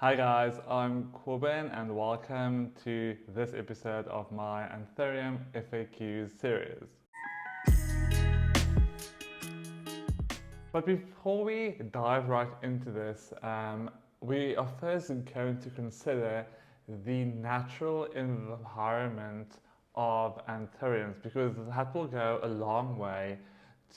Hi guys, I'm Corbin and welcome to this episode of my Anthurium FAQ series. But before we dive right into this, we are first going to consider the natural environment of Anthuriums because that will go a long way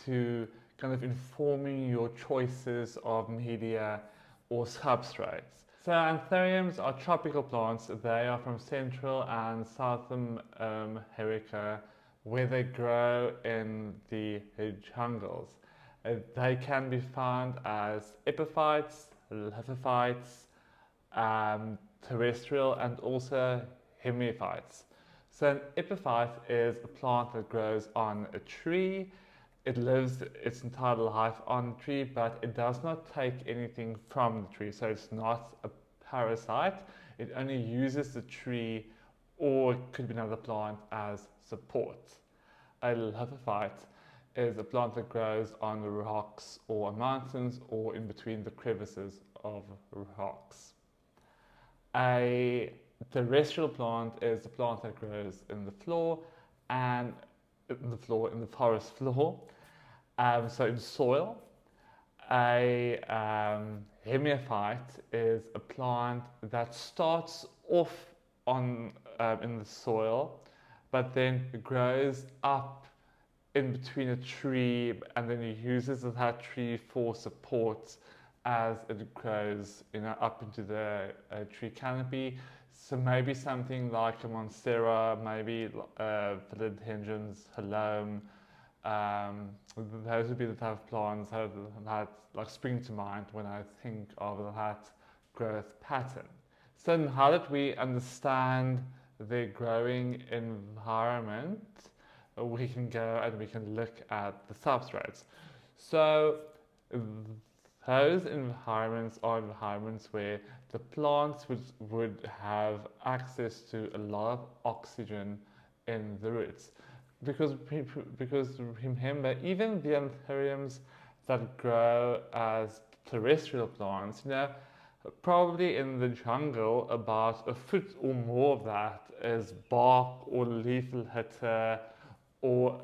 to kind of informing your choices of media or substrates. So Anthuriums are tropical plants. They are from Central and South America, where they grow in the jungles. They can be found as epiphytes, lithophytes, terrestrial, and also hemiphytes. So an epiphyte is a plant that grows on a tree. It lives its entire life on the tree, but it does not take anything from the tree. So it's not a parasite. It only uses the tree, or it could be another plant, as support. A lithophyte is a plant that grows on the rocks or on mountains or in between the crevices of rocks. A terrestrial plant is a plant that grows in the floor and in the forest floor, so in soil. A hemiphyte is a plant that starts off in the soil, but then grows up in between a tree, and then it uses that tree for support as it grows, up into the tree canopy. So maybe something like a monstera, maybe philodendrons, halome. Those would be the type of plants that like spring to mind when I think of that growth pattern. So how did we understand the growing environment? We can go and we can look at the substrates. So those environments are environments where the plants would have access to a lot of oxygen in the roots. Because remember, even the Anthuriums that grow as terrestrial plants, probably in the jungle, about a foot or more of that is bark or leaf litter or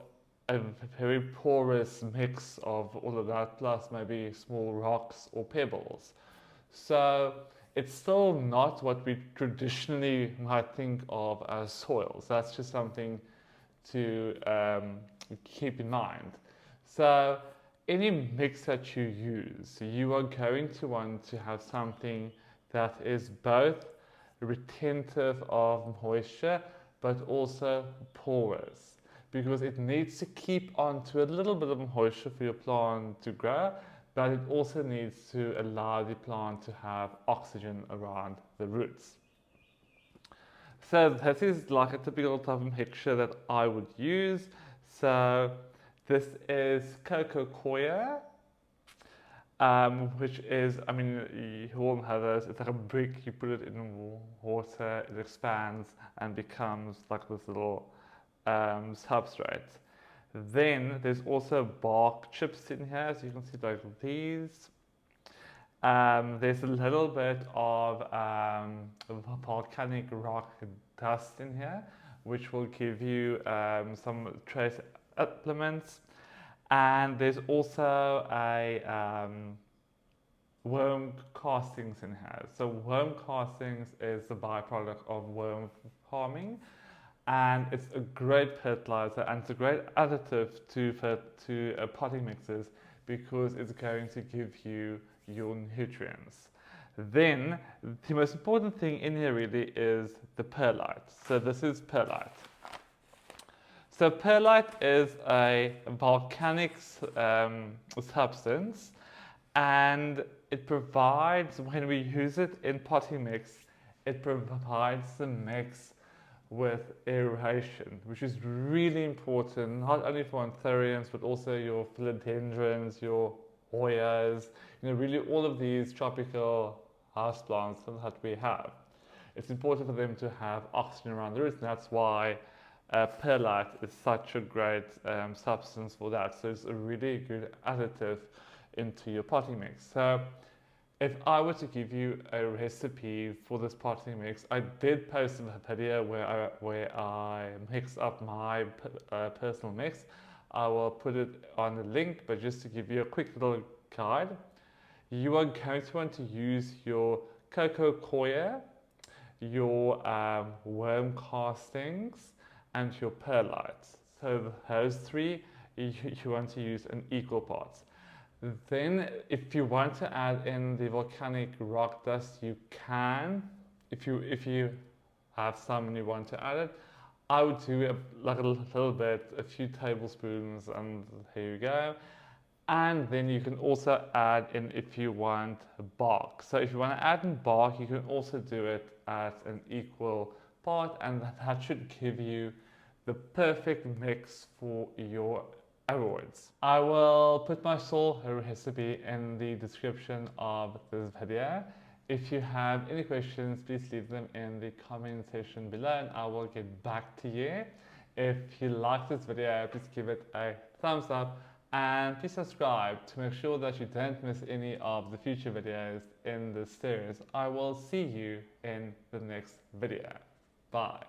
a very porous mix of all of that, plus maybe small rocks or pebbles. So it's still not what we traditionally might think of as soils. That's just something to keep in mind. So any mix that you use, you are going to want to have something that is both retentive of moisture but also porous, because it needs to keep on to a little bit of moisture for your plant to grow, but it also needs to allow the plant to have oxygen around the roots. So this is like a typical type of mixture that I would use. So this is coco coir, which is, you all have this, it's like a brick, you put it in water, it expands and becomes like this little substrate. Then there's also bark chips in here, so you can see like these. There's a little bit of volcanic rock dust in here, which will give you some trace elements. And there's also a worm castings in here. So worm castings is the byproduct of worm farming, and it's a great fertilizer and it's a great additive to potting mixes because it's going to give you your nutrients. Then the most important thing in here really is the perlite. So this is perlite. So perlite is a volcanic substance, and it provides, when we use it in potting mix, it provides the mix with aeration, which is really important, not only for Anthuriums, but also your philodendrons, your Hoyas, really all of these tropical houseplants that we have. It's important for them to have oxygen around the roots, and that's why perlite is such a great substance for that. So it's a really good additive into your potting mix. So If I were to give you a recipe for this potting mix, I did post a video where I mix up my personal mix. I will put it on the link, but just to give you a quick little guide, you are going to want to use your cocoa coir, your worm castings, and your perlite. So those three you want to use in equal parts. Then if you want to add in the volcanic rock dust, you can. If you have some and you want to add it, I would do like a little bit, a few tablespoons, and here you go. And then you can also add in, if you want, bark. So if you want to add in bark, you can also do it at an equal part, and that should give you the perfect mix for your aroids. I will put my soil recipe in the description of this video. If you have any questions, please leave them in the comment section below and I will get back to you. If you like this video, please give it a thumbs up and please subscribe to make sure that you don't miss any of the future videos in this series. I will see you in the next video. Bye.